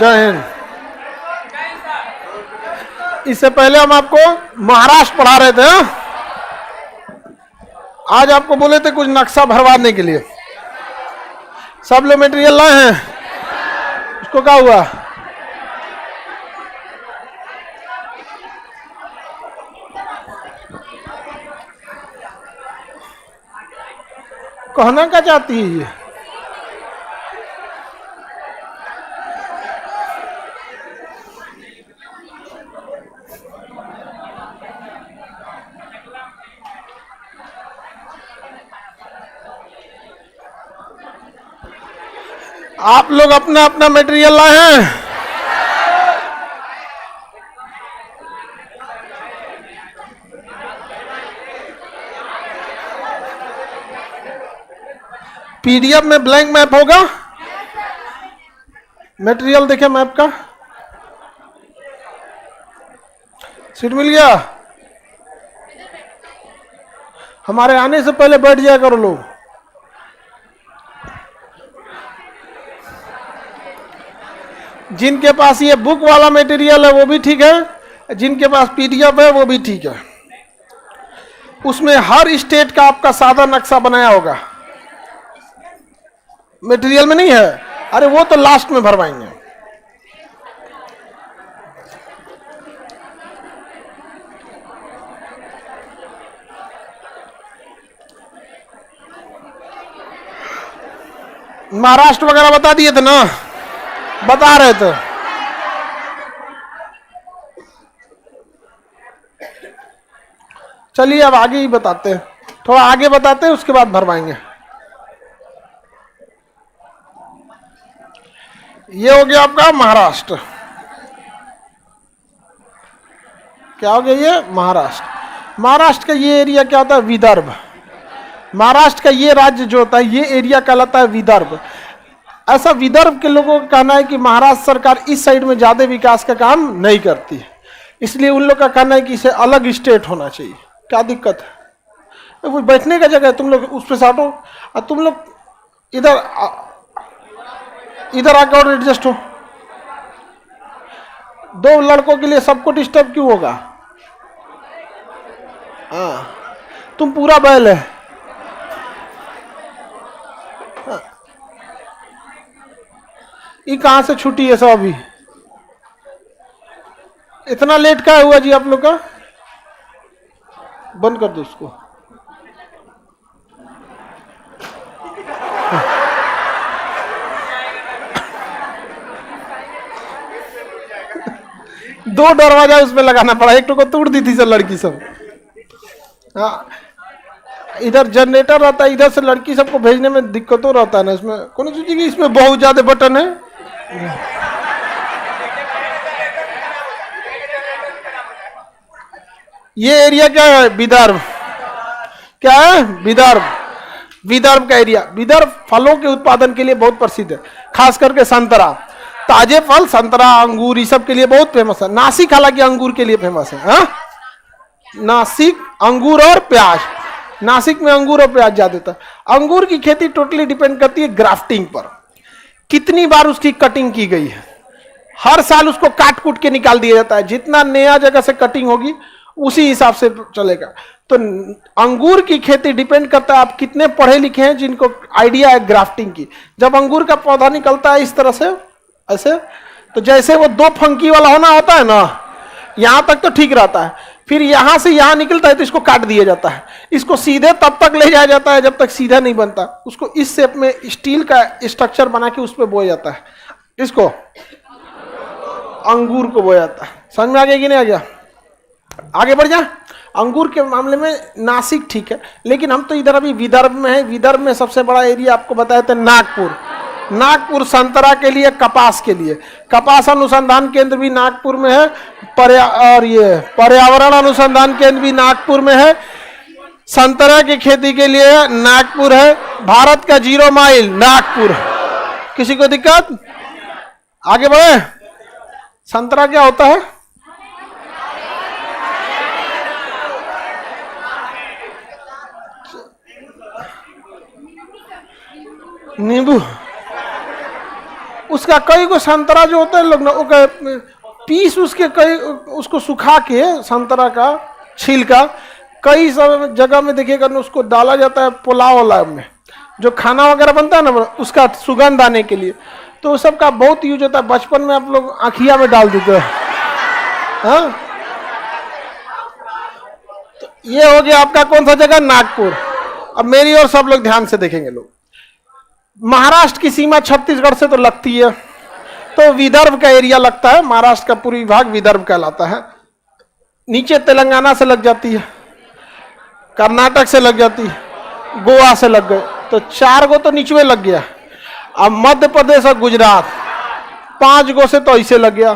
जय हिंद। इससे पहले हम आपको महाराष्ट्र पढ़ा रहे थे। आज आपको बोले थे कुछ नक्शा भरवाने के लिए। सब लोग मटेरियल लाए हैं? उसको क्या हुआ? कहना क्या चाहती है ये? आप लोग अपना अपना मटेरियल लाए हैं? पीडीएफ में ब्लैंक मैप होगा। मटेरियल देखे मैप का। सीट मिल गया? हमारे आने से पहले बैठ जाया करो लोग। जिनके पास ये बुक वाला मटेरियल है वो भी ठीक है, जिनके पास पीडीएफ है वो भी ठीक है। उसमें हर स्टेट का आपका सादा नक्शा बनाया होगा। मटेरियल में नहीं है? अरे वो तो लास्ट में भरवाएंगे। महाराष्ट्र वगैरह बता दिए थे ना? बता रहे थे। चलिए अब आगे ही बताते हैं, थोड़ा आगे बताते हैं, उसके बाद भरवाएंगे। ये हो गया आपका महाराष्ट्र। क्या हो गया ये? महाराष्ट्र। महाराष्ट्र का ये एरिया क्या होता है? विदर्भ। महाराष्ट्र का ये राज्य जो होता है, ये एरिया कहलाता है विदर्भ। ऐसा विदर्भ के लोगों का कहना है कि महाराष्ट्र सरकार इस साइड में ज्यादा विकास का काम नहीं करती है, इसलिए उन लोग का कहना है कि इसे अलग स्टेट होना चाहिए। क्या दिक्कत है? वो बैठने का जगह है, तुम लोग उस पर साटो और तुम लोग इधर आकर और एडजस्ट हो। दो लड़कों के लिए सबको डिस्टर्ब क्यों होगा? हाँ, तुम पूरा बैल है। ये कहां से छुट्टी है सब? अभी इतना लेट क्या हुआ जी आप लोग का? बंद कर दो उसको। दो दरवाजा उसमें लगाना पड़ा, एक को तोड़ दी थी सब लड़की सब। हाँ, इधर जनरेटर रहता है, इधर से लड़की सबको भेजने में दिक्कतों रहता है ना। इसमें कौन सी चीज? इसमें बहुत ज्यादा बटन है। ये एरिया क्या है? विदर्भ। क्या है? विदर्भ। विदर्भ का एरिया। विदर्भ फलों के उत्पादन के लिए बहुत प्रसिद्ध है, खास करके संतरा, ताजे फल, संतरा, अंगूर, ये सब के लिए बहुत फेमस है। नासिक हालांकि अंगूर के लिए फेमस है। हाँ? नासिक अंगूर और प्याज। नासिक में अंगूर और प्याज ज्यादा होता है। अंगूर की खेती टोटली डिपेंड करती है ग्राफ्टिंग पर, कितनी बार उसकी कटिंग की गई है। हर साल उसको काट कूट के निकाल दिया जाता है, जितना नया जगह से कटिंग होगी उसी हिसाब से चलेगा। तो अंगूर की खेती डिपेंड करता है आप कितने पढ़े लिखे हैं जिनको आइडिया है ग्राफ्टिंग की। जब अंगूर का पौधा निकलता है इस तरह से ऐसे, तो जैसे वो दो फंकी वाला होना होता है ना, यहां तक तो ठीक रहता है, फिर यहां से यहां निकलता है तो इसको काट दिया जाता है। इसको सीधे तब तक ले जाया जाता है जब तक सीधा नहीं बनता, उसको इस शेप में स्टील का स्ट्रक्चर बना के उस पर बोया जाता है। इसको अंगूर को बोया जाता है। समझ में आ गया कि नहीं आ गया? आगे बढ़ जा। अंगूर के मामले में नासिक ठीक है, लेकिन हम तो इधर अभी विदर्भ में है। विदर्भ में सबसे बड़ा एरिया आपको बताया था नागपुर। नागपुर संतरा के लिए, कपास के लिए। कपास अनुसंधान केंद्र भी नागपुर में है, और ये पर्यावरण अनुसंधान केंद्र भी नागपुर में है। संतरा की खेती के लिए नागपुर है। भारत का 0 माइल नागपुर। किसी को दिक्कत? आगे बढ़े। संतरा क्या होता है? नींबू। उसका कई को संतरा जो होता है लोग ना, पीस उसके कई, उसको सुखा के संतरा का छिलका कई सब जगह में देखिएगा ना, उसको डाला जाता है पुलाव वाला में, जो खाना वगैरह बनता है ना, उसका सुगंध आने के लिए। तो उस सब का बहुत यूज होता है। बचपन में आप लोग आँखिया में डाल देते हैं। हाँ, तो ये हो गया आपका कौन सा जगह, नागपुर। अब मेरी और सब लोग ध्यान से देखेंगे। लोग महाराष्ट्र की सीमा छत्तीसगढ़ से तो लगती है, तो विदर्भ का एरिया लगता है। महाराष्ट्र का पूर्वी भाग विदर्भ कहलाता है। नीचे तेलंगाना से लग जाती है, कर्नाटक से लग जाती है, गोवा से लग गए, तो 4 गो तो नीचवे लग गया। अब मध्य प्रदेश और गुजरात 5 गो से तो ऐसे लग गया।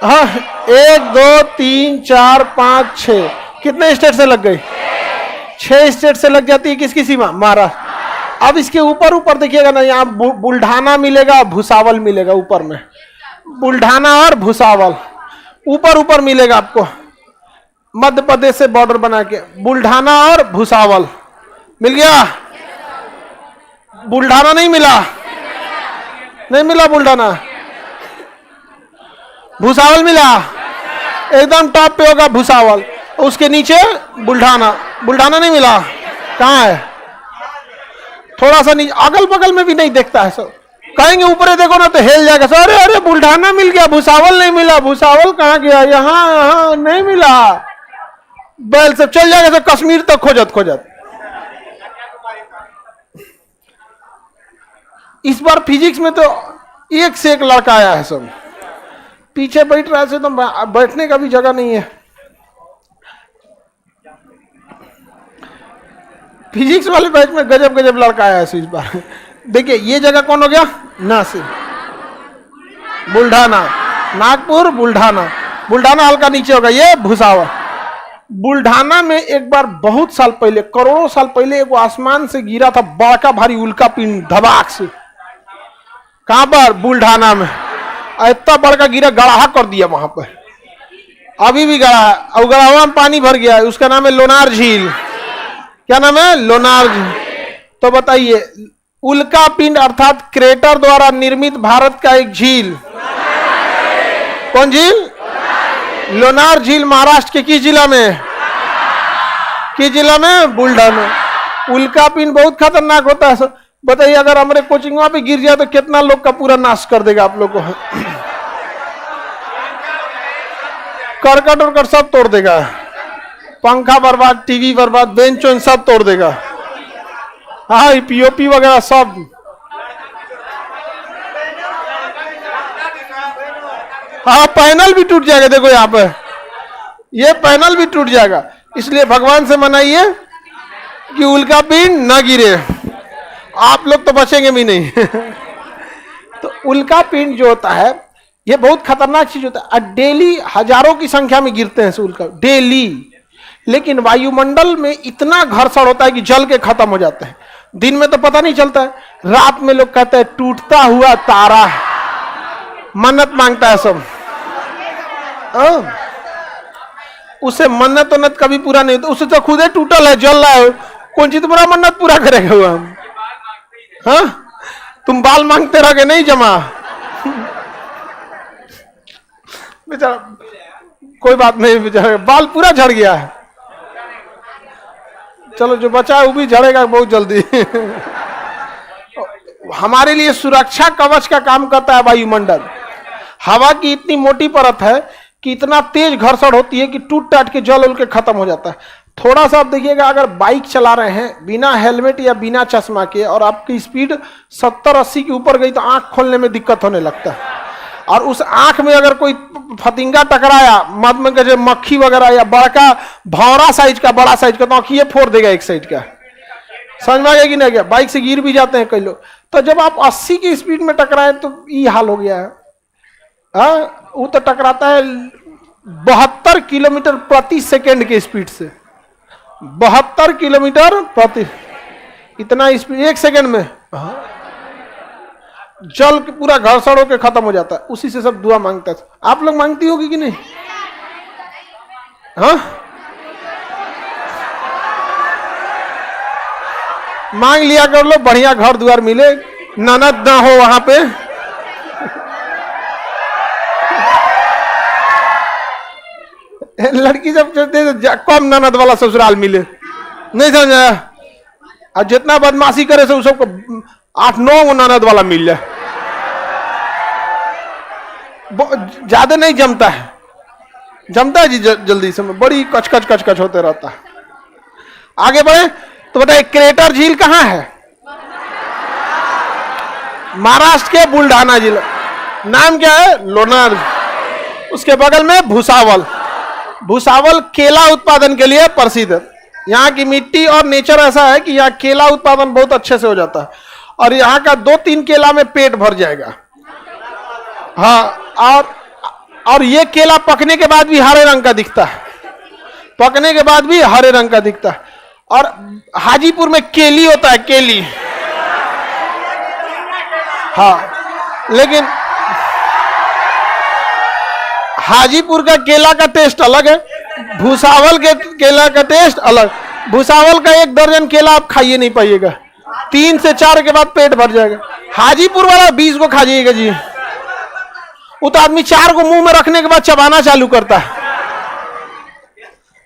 हाँ, 1 2 3 4 5 6, कितने स्टेट से लग गई? 6 स्टेट से लग जाती है। किसकी सीमा? महाराष्ट्र। अब इसके ऊपर ऊपर देखिएगा ना, यहाँ बुल्ढाना मिलेगा, भुसावल मिलेगा ऊपर में। बुल्ढाना और भुसावल ऊपर ऊपर मिलेगा आपको, मध्य प्रदेश से बॉर्डर बना के। बुल्ढाना और भुसावल मिल गया। बुल्ढाना नहीं मिला, नहीं मिला बुल्ढाना। भुसावल मिला, एकदम टॉप पे होगा भुसावल, उसके नीचे बुल्ढाना। बुल्ढाना नहीं मिला, कहाँ है? थोड़ा सा नीचे, अगल बगल में भी नहीं देखता है सब। कहेंगे ऊपर देखो ना तो हिल जाएगा सर। अरे अरे बुल्ढाना मिल गया, भुसावल नहीं मिला। भुसावल कहाँ गया? यहाँ नहीं मिला। बैल से चल जाएगा सर, कश्मीर तक खोजत खोजत। इस बार फिजिक्स में तो एक से एक लड़का आया है सब। पीछे बैठ रहा है तो बैठने का भी जगह नहीं है। फिजिक्स वाले बैच में गजब गजब लड़का आया है इस बार। देखिए ये जगह कौन हो गया? नासिक, बुल्ढाना, नागपुर, बुल्ढाना। बुल्ढाना हल्का नीचे होगा, ये भुसावल। बुल्ढाना में एक बार बहुत साल पहले, करोड़ों साल पहले, एक आसमान से गिरा था बड़ा भारी उल्का पिंड, धबाक से। कहां पर? बुल्ढाना में। इतना बड़का गिरा, गड़ाहा कर दिया वहां पर। अभी भी गड़ा है, और गड़ावा में पानी भर गया है। उसका नाम है लोनार झील। क्या नाम है? लोनार झील। तो बताइए, उल्का पिंड अर्थात क्रेटर द्वारा निर्मित भारत का एक झील, कौन झील? लोनार झील। महाराष्ट्र के किस जिला में? किस जिला में? बुल्ढाना। उल्का पिंड बहुत खतरनाक होता है। बताइए, अगर हमारे कोचिंग पे गिर जाए तो कितना लोग का पूरा नाश कर देगा आप लोग को। करकट और सब तोड़ देगा, पंखा बर्बाद, टीवी बर्बाद, बेंच वेंच सब तोड़ देगा। हाँ, पीओपी वगैरह सब। हाँ, पैनल भी टूट जाएगा। देखो यहाँ पे ये पैनल भी टूट जाएगा। इसलिए भगवान से मनाइए कि उल्का पिंड न गिरे। आप लोग तो बचेंगे भी नहीं। तो उल्का पिंड जो होता है ये बहुत खतरनाक चीज होता है। डेली हजारों की संख्या में गिरते हैं उल्का, डेली। लेकिन वायुमंडल में इतना घर्षण होता है कि जल के खत्म हो जाते हैं। दिन में तो पता नहीं चलता है, रात में लोग कहते हैं टूटता हुआ तारा, मन्नत मांगता है सब। उसे मन्नत उन्नत कभी पूरा नहीं होता। उससे तो खुद ही टूटल है, जल रहा है, कौन सी तुम्हारा मन्नत पूरा करेगा हुआ? हाँ, तुम बाल मांगते रहोगे नहीं जमा। बेचारा, कोई बात नहीं, बेचारा बाल पूरा झड़ गया है। चलो जो बचा है वो भी झड़ेगा बहुत जल्दी। हमारे लिए सुरक्षा कवच का काम करता है वायुमंडल। हवा की इतनी मोटी परत है कि इतना तेज घर्षण होती है कि टूट टाट के जल उल के खत्म हो जाता है। थोड़ा सा आप देखिएगा, अगर बाइक चला रहे हैं बिना हेलमेट या बिना चश्मा के और आपकी स्पीड 70-80 के ऊपर गई तो आंख खोलने में दिक्कत होने लगता है। और उस आंख में अगर कोई फतिंगा टकराया, मध में जैसे मक्खी वगैरह या बड़का भौरा साइज का, बड़ा साइज का, तो आंखिए फोड़ देगा एक साइड का। समझ में आ गया कि नहीं गया? बाइक से गिर भी जाते हैं कई लोग। तो जब आप 80 की स्पीड में टकराए तो ये हाल हो गया है। हाँ, वो तो टकराता है 72 किलोमीटर प्रति सेकेंड की स्पीड से। 72 किलोमीटर प्रति, इतना स्पीड एक सेकेंड में। जल के पूरा घर्षण होकर खत्म हो जाता है। उसी से सब दुआ मांगता है। आप लोग मांगती होगी कि नहीं? हाँ, मांग लिया कर लो, बढ़िया घर द्वार मिले, ननद ना हो वहां पे, लड़की सब चाहते हैं कम ननद वाला ससुराल मिले, नहीं समझा। और जितना बदमाशी करे सब सबको 8-9 ननद वाला मिल जाए, ज्यादा नहीं जमता है, जमता है जी जल्दी से, बड़ी कचकच कचकच होते रहता है। आगे बढ़े तो बताइए क्रेटर झील कहां है? महाराष्ट्र के बुल्ढाना जिला। नाम क्या है? लोनार। उसके बगल में भुसावल। भुसावल केला उत्पादन के लिए प्रसिद्ध है। यहाँ की मिट्टी और नेचर ऐसा है कि यहाँ केला उत्पादन बहुत अच्छे से हो जाता है, और यहाँ का 2-3 केला में पेट भर जाएगा। हाँ, और ये केला पकने के बाद भी हरे रंग का दिखता है, पकने के बाद भी हरे रंग का दिखता है। और हाजीपुर में केली होता है, केली। हाँ, लेकिन हाजीपुर का केला का टेस्ट अलग है, भुसावल के केला का टेस्ट अलग। भुसावल का 1 दर्जन केला आप खाइए नहीं पाइएगा, 3 से 4 के बाद पेट भर जाएगा। हाजीपुर वाला 20 को खा जाइएगा जी। वो तो आदमी 4 को मुंह में रखने के बाद चबाना चालू करता है,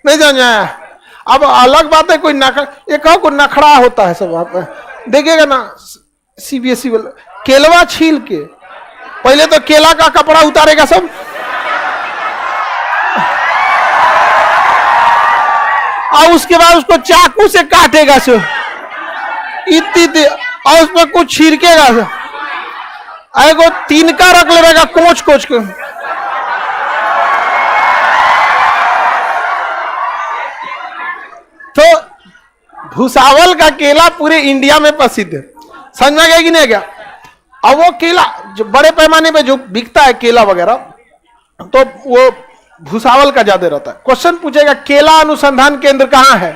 नहीं समझा। अब अलग बात है, कोई नखड़ा होता है सब। आप देखिएगा ना, सीबीएसई वाला केलवा छील के पहले तो केला का कपड़ा उतारेगा सब, और उसके बाद उसको चाकू से काटेगा सब इतनी, और उसमें कुछ छिड़केगा सब, एगो तिनका रख लेगा कोच कोच के। तो भुसावल का केला पूरे इंडिया में प्रसिद्ध है, समझ में गया कि नहीं गया। अब वो केला जो बड़े पैमाने पे जो बिकता है केला वगैरह, तो वो भुसावल का ज्यादा रहता है। क्वेश्चन पूछेगा केला अनुसंधान केंद्र कहाँ है?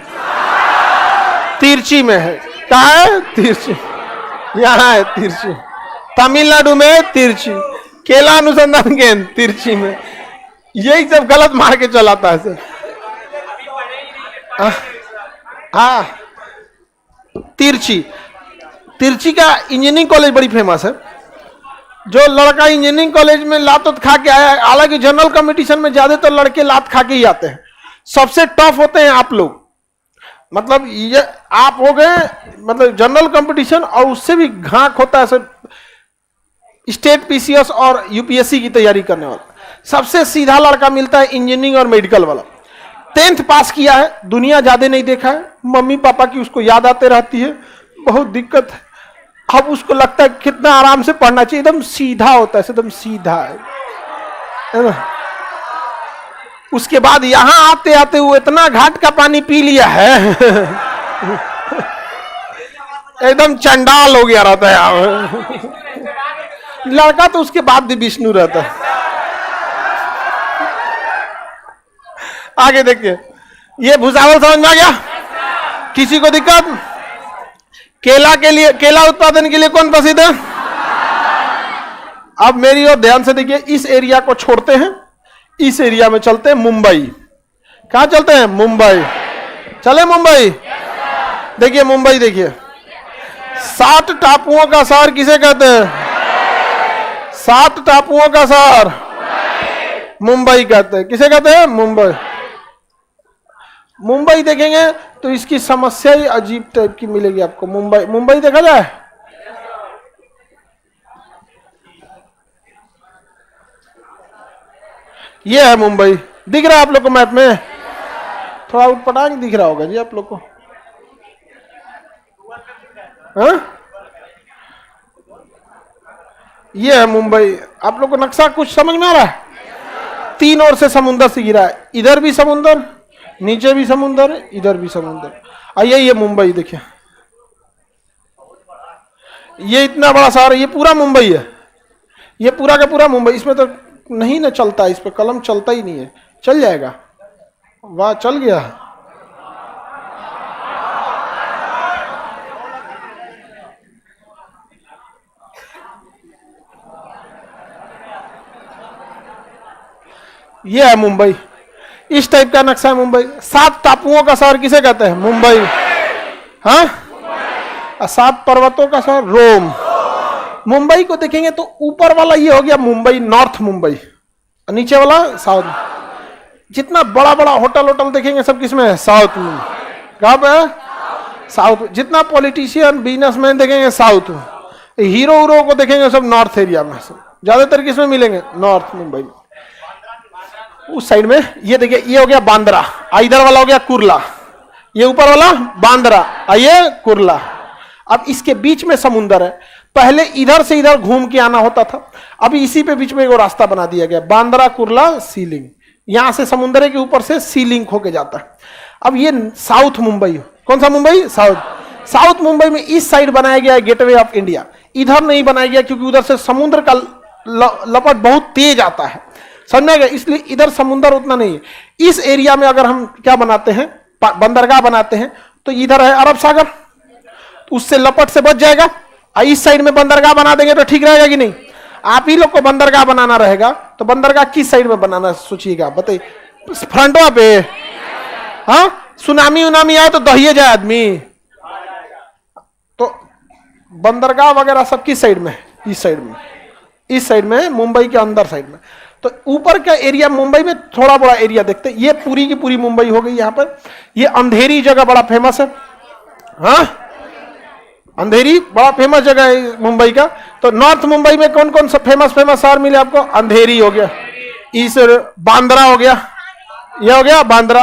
तिरची में है। कहाँ है? तिरची। यहाँ है तिरची, तमिलनाडु में तिरची। केला अनुसंधान केंद्र तिरची में। यही सब गलत मार के चलाता है सर। हाँ, तिरची। तिरची का इंजीनियरिंग कॉलेज बड़ी फेमस है। जो लड़का इंजीनियरिंग कॉलेज में लात खा के आया, हालांकि जनरल कंपटीशन में ज्यादातर लड़के लात खा के ही आते हैं, सबसे टफ होते हैं आप लोग। मतलब ये आप हो गए मतलब जनरल कंपटीशन, और उससे भी घाक होता है सर स्टेट पीसीएस और यूपीएससी की तैयारी करने वाला। सबसे सीधा लड़का मिलता है इंजीनियरिंग और मेडिकल वाला। 10th पास किया है, दुनिया ज्यादा नहीं देखा है, मम्मी पापा की उसको याद आते रहती है, बहुत दिक्कत है। अब उसको लगता है कितना आराम से पढ़ना चाहिए, एकदम सीधा होता है, एकदम सीधा है ना। उसके बाद यहां आते आते वो इतना घाट का पानी पी लिया है एकदम चंडाल हो गया रहता है। लड़का तो उसके बाद भी विष्णु रहता है। आगे देखिए, ये भुसावल समझ में आ गया? किसी को दिक्कत? केला के लिए, केला उत्पादन के लिए कौन प्रसिद्ध है? अब मेरी ओर ध्यान से देखिए, इस एरिया को छोड़ते हैं, इस एरिया में चलते हैं मुंबई। कहां चलते हैं? मुंबई। चले मुंबई। देखिए मुंबई, देखिए 7 टापुओं का शहर किसे कहते हैं? 7 टापुओं का शहर मुंबई कहते हैं। किसे कहते हैं? मुंबई। मुंबई देखेंगे तो इसकी समस्या ही अजीब टाइप की मिलेगी आपको। मुंबई, मुंबई देखा जाए, ये है मुंबई। दिख रहा है आप लोग को मैप में? थोड़ा उटपटांग दिख रहा होगा जी आप लोग को। हाँ? ये है मुंबई। आप लोग को नक्शा कुछ समझ में आ रहा है? 3 ओर से समुंदर से घिरा है, इधर भी समुंदर, नीचे भी समुंदर, इधर भी समुंदर। आइए, ये मुंबई देखिए, ये इतना बड़ा शहर है, ये पूरा मुंबई है, ये पूरा का पूरा मुंबई। इसमें तो नहीं ना चलता, इस पे कलम चलता ही नहीं है। चल जाएगा? वाह, चल गया। ये है मुंबई, इस टाइप का नक्शा है मुंबई। 7 टापुओं का शहर किसे कहते हैं? मुंबई। हाँ, 7 पर्वतों का शहर रोम। मुंबई को देखेंगे तो ऊपर वाला ये हो गया मुंबई, नॉर्थ मुंबई, नीचे वाला साउथ। जितना बड़ा बड़ा होटल होटल देखेंगे सब किसमें है? साउथ में। कहाँ पे है? साउथ। जितना पॉलिटिशियन बिजनेसमैन देखेंगे साउथ में। हीरो हीरो को देखेंगे सब नॉर्थ एरिया में। ज्यादातर किसमें मिलेंगे? नॉर्थ मुंबई में, उस साइड में। ये देखिए, ये हो गया बांद्रा, इधर वाला हो गया कुर्ला, ये ऊपर वाला बांद्रा, ये कुर्ला। अब इसके बीच में समुंदर है। पहले इधर से इधर घूम के आना होता था, अभी इसी पे बीच में एक रास्ता बना दिया गया, बांद्रा कुर्ला सी लिंक। यहां से समुंदर के ऊपर से सी लिंक होके जाता है। अब ये साउथ मुंबई, कौन सा मुंबई? साउथ। साउथ मुंबई में इस साइड बनाया गया है गेटवे ऑफ इंडिया, इधर नहीं बनाया गया क्योंकि उधर से समुद्र का लपट बहुत तेज आता है, समझ में गया? इसलिए इधर समुद्र उतना नहीं है। इस एरिया में अगर हम क्या बनाते हैं, बंदरगाह बनाते हैं, तो इधर है अरब सागर, तो उससे लपट से बच जाएगा। इस साइड में बंदरगाह बना देंगे तो ठीक रहेगा कि नहीं? आप ही लोग को बंदरगाह बनाना रहेगा, तो बंदरगाह किस साइड में बनाना सोचिएगा, बताइए। फ्रंटवा पे? हाँ, सुनामी उनामी आए तो दहिए जाए आदमी। तो बंदरगाह वगैरह सब किस साइड में? इस साइड में। इस साइड में, मुंबई के अंदर साइड में। तो ऊपर का एरिया मुंबई में थोड़ा बड़ा एरिया देखते हैं। ये पूरी की पूरी मुंबई हो गई। यहां पर ये अंधेरी जगह बड़ा फेमस है। हाँ, अंधेरी बड़ा फेमस जगह है मुंबई का। तो नॉर्थ मुंबई में कौन कौन सा फेमस शहर मिले आपको? अंधेरी हो गया, इस बांद्रा हो गया, यह हो गया बांद्रा।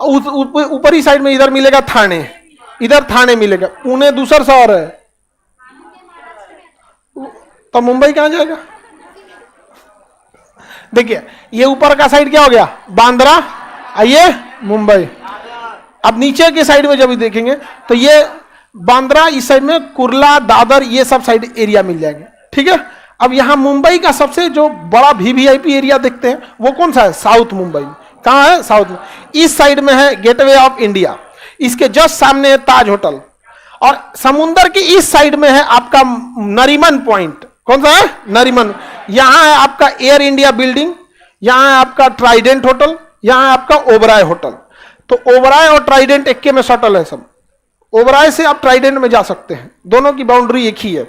ऊपरी साइड में इधर मिलेगा थाने, इधर थाने मिलेगा। पुणे दूसरा शहर है, तो मुंबई कहां जाएगा? देखिए, ये ऊपर का साइड क्या हो गया? बांद्रा, ये मुंबई। अब नीचे के साइड में जब देखेंगे तो ये बांद्रा, इस साइड में कुर्ला, दादर, ये सब साइड एरिया मिल जाएंगे, ठीक है। अब यहां मुंबई का सबसे जो बड़ा वीवीआईपी एरिया देखते हैं वो कौन सा है? साउथ मुंबई। कहां है? साउथ में। इस साइड में है गेटवे ऑफ इंडिया, इसके जस्ट सामने है ताज होटल, और समुंदर के इस साइड में है आपका नरीमन पॉइंट। कौन सा है? नरीमन। यहां है आपका एयर इंडिया बिल्डिंग, यहां है आपका ट्राइडेंट होटल, यहां है आपका ओबराय होटल। तो ओबराय और ट्राइडेंट एक में शटल है सब। ओबराय से आप ट्राइडेंट में जा सकते हैं, दोनों की बाउंड्री एक ही है।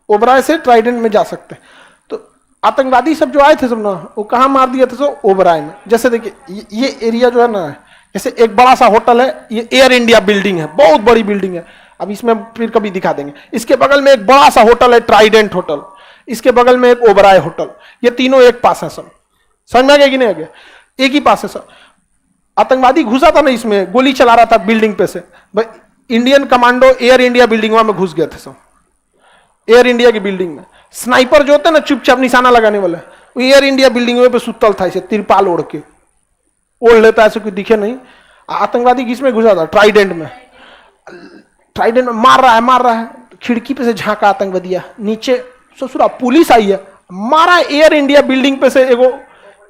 ओबराय से ट्राइडेंट में जा सकते हैं। तो आतंकवादी सब जो आए थे सब ना, वो कहां मार दिए थे? सब ओबराय में। जैसे देखिए, ये एरिया जो है ना, जैसे एक बड़ा सा होटल है, ये एयर इंडिया बिल्डिंग है, बहुत बड़ी बिल्डिंग है। अब इसमें फिर कभी दिखा देंगे। इसके बगल में एक बड़ा सा होटल है ट्राइडेंट होटल, इसके बगल में एक ओबराय होटल। ये तीनों एक पास है सब। समझ में आ गया कि नहीं आ गया? एक ही पास है सब। आतंकवादी घुसा था ना इसमें, गोली चला रहा था बिल्डिंग पे से, भाई Indian commando air India building में घुस गए थे सब। एयर इंडिया की बिल्डिंग में स्नाइपर जो होता है ना, चुपचाप निशाना लगाने वाला, वो एयर इंडिया बिल्डिंग में पे सुतल था, इसे तिरपाल ओढ़ के ओढ़ लेता, ऐसे कोई दिखे नहीं। आतंकवादी किसमें घुसा था? ट्राइडेंट में। ट्राइडेंट में मार रहा है, खिड़की पे से झांका आतंकवादी, नीचे ससुरा पुलिस आई है, मारा एयर इंडिया बिल्डिंग पे से एगो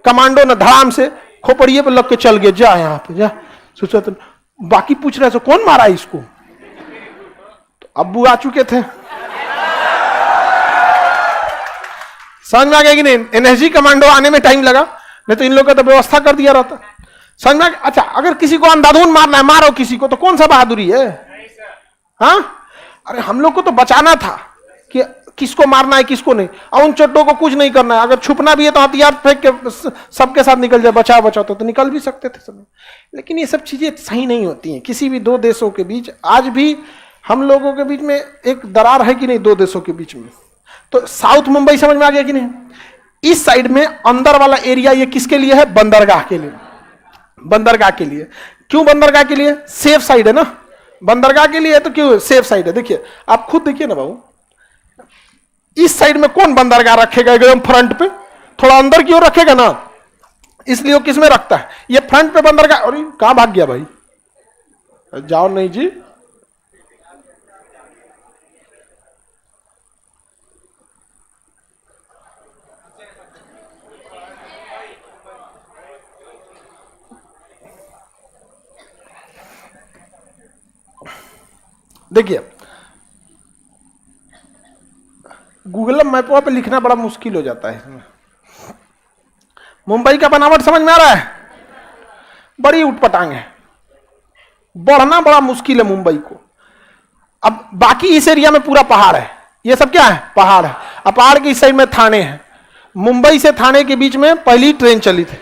कमांडो ने धड़ाम से खोपड़िए पे लग के चल गया, जा यहां पे जा। सोचा तो बाकी पूछ रहे थे कौन मारा इसको, तो अब्बू आ चुके थे। समझ में आ गया कि नहीं? एनएसजी कमांडो आने में टाइम लगा, नहीं तो इन लोगों का तो व्यवस्था कर दिया रहता। समझ में? अच्छा, अगर किसी को अंधाधुन मारना है, मारो किसी को, तो कौन सा बहादुरी है? हाँ, अरे हम लोग को तो बचाना था कि किसको मारना है किसको नहीं, और उन चोटों को कुछ नहीं करना है। अगर छुपना भी है तो हथियार फेंक के सबके साथ निकल जाए, बचाओ बचाओ, तो निकल भी सकते थे सब। लेकिन ये सब चीजें सही नहीं होती हैं किसी भी दो देशों के बीच। आज भी हम लोगों के बीच में एक दरार है कि नहीं, दो देशों के बीच में। तो साउथ मुंबई समझ में आ गया कि नहीं? इस साइड में अंदर वाला एरिया ये किसके लिए है? बंदरगाह के लिए। बंदरगाह के लिए। क्यों बंदरगाह के लिए? सेफ साइड है ना, बंदरगाह के लिए। तो क्यों सेफ साइड है? देखिए, आप खुद देखिए ना बाबू, इस साइड में कौन बंदरगाह रखेगा? एकदम फ्रंट पे, थोड़ा अंदर की ओर रखेगा ना, इसलिए वो किस में रखता है? ये फ्रंट पे बंदरगाह। अरे कहां भाग गया भाई? जाओ नहीं जी, देखिए गूगल मैप पे लिखना बड़ा मुश्किल हो जाता है इसमें। मुंबई का बनावट समझ में आ रहा है? बड़ी उटपटांग है, बढ़ना बड़ा मुश्किल है मुंबई को। अब बाकी इस एरिया में पूरा पहाड़ है, ये सब क्या है? पहाड़ है। अब पहाड़ के इस साइड में थाने हैं। मुंबई से थाने के बीच में पहली ट्रेन चली थी,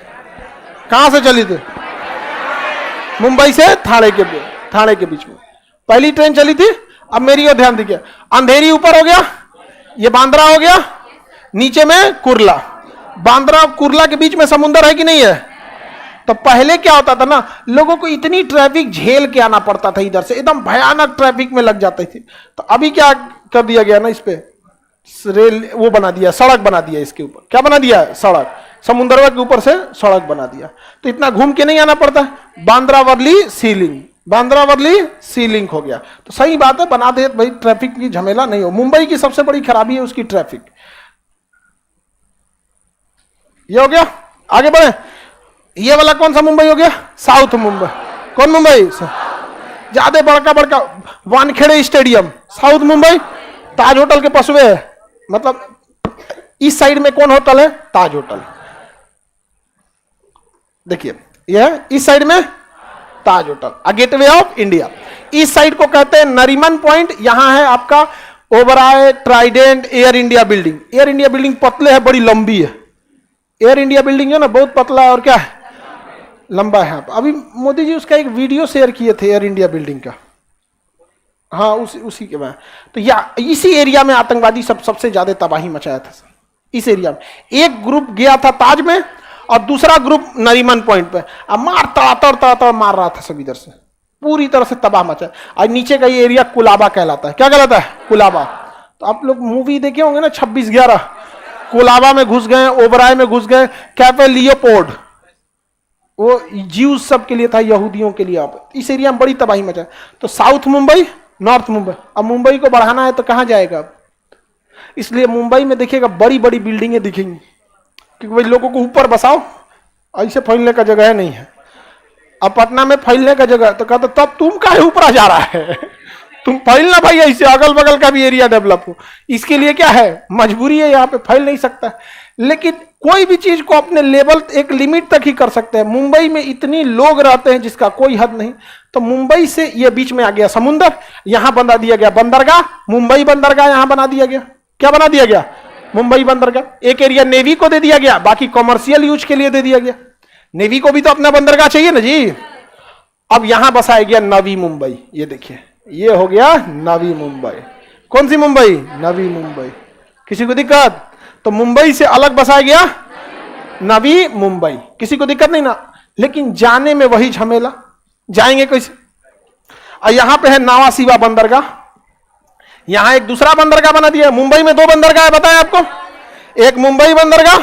कहां से चली थी? मुंबई से थाने के बीच में पहली ट्रेन चली थी। अब मेरी ओर ध्यान दीजिए, अंधेरी ऊपर हो गया, ये बांद्रा हो गया, नीचे में कुर्ला, बांद्रा और कुर्ला के बीच में समुंदर है कि नहीं है? तो पहले क्या होता था ना, लोगों को इतनी ट्रैफिक झेल के आना पड़ता था, इधर से एकदम भयानक ट्रैफिक में लग जाते थे। तो अभी क्या कर दिया गया ना, इस पे रेल वो बना दिया, सड़क बना दिया, इसके ऊपर क्या बना दिया? सड़क, समुद्र के ऊपर से सड़क बना दिया, तो इतना घूम के नहीं आना पड़ता। बांद्रा वर्ली सी लिंक, बांद्रा वर्ली सी लिंक हो गया, तो सही बात है, बना दे भाई, ट्रैफिक की झमेला नहीं हो। मुंबई की सबसे बड़ी खराबी है उसकी ट्रैफिक। ये हो गया, आगे बढ़े। ये वाला कौन सा मुंबई हो गया? साउथ मुंबई। कौन मुंबई? ज्यादा बड़का बड़का वानखेड़े स्टेडियम, साउथ मुंबई। ताज होटल के पसवे है, मतलब इस साइड में कौन होटल है? ताज होटल। देखिए यह इस साइड में ताज होटल, गेटवे ऑफ इंडिया। इस साइड को कहते हैं नरीमन पॉइंट। यहां है आपका Oberoi, Trident, air India building. Air India building पतले है, बड़ी लंबी है। एयर इंडिया बिल्डिंग है ना, बहुत पतला है और क्या है, लंबा है। अभी मोदी जी उसका एक वीडियो शेयर किए थे एयर इंडिया बिल्डिंग का। हाँ, उसी के बाद तो या इसी एरिया में आतंकवादी सबसे ज्यादा तबाही मचाया था। इस एरिया में एक ग्रुप गया था ताज में और दूसरा ग्रुप नरीमन पॉइंट पे, अब मार तड़ातड़ मार रहा था सब इधर से, पूरी तरह से तबाह मचा। और नीचे का ये एरिया कुलाबा कहलाता है। क्या कहलाता है? कुलाबा। तो आप लोग मूवी देखे होंगे ना 26/11, कुलाबा में घुस गए, ओबराय में घुस गए, कैफे लियोपोल्ड, वो जीव सब के लिए था, यहूदियों के लिए। आप इस एरिया में बड़ी तबाही मचा। तो साउथ मुंबई, नॉर्थ मुंबई। अब मुंबई को बढ़ाना है तो कहां जाएगा अब? इसलिए मुंबई में देखिएगा बड़ी बड़ी बिल्डिंगें दिखेंगी, क्योंकि भाई लोगों को ऊपर बसाओ, ऐसे फैलने का जगह नहीं है। अब पटना में फैलने का जगह, तो कहते तब तुम काहे ऊपर जा रहा है? तुम फैलना भाई, ऐसे अगल बगल का भी एरिया डेवलप हो। इसके लिए क्या है, मजबूरी है, यहाँ पे फैल नहीं सकता। लेकिन कोई भी चीज को अपने लेवल एक लिमिट तक ही कर सकते हैं। मुंबई में इतनी लोग रहते हैं जिसका कोई हद नहीं। तो मुंबई से ये बीच में आ गया समुंदर, यहां बना दिया गया बंदरगाह, मुंबई बंदरगाह यहां बना दिया गया। क्या बना दिया गया? मुंबई बंदरगाह। एक एरिया नेवी को दे दिया गया, बाकी कॉमर्शियल यूज के लिए दे दिया गया। नेवी को भी तो अपना बंदरगाह चाहिए ना जी। अब यहां बसाया गया नवी मुंबई। ये देखिए, ये हो गया नवी मुंबई। कौन सी मुंबई? नवी मुंबई। किसी को दिक्कत? तो मुंबई से अलग बसाया गया नवी मुंबई, किसी को दिक्कत नहीं ना। लेकिन जाने में वही झमेला, जाएंगे कैसे? और यहां पे है नावा सीवा बंदरगाह, यहां एक दूसरा बंदरगाह बना दिया। मुंबई में 2 बंदरगाह बताया आपको, एक मुंबई बंदरगाह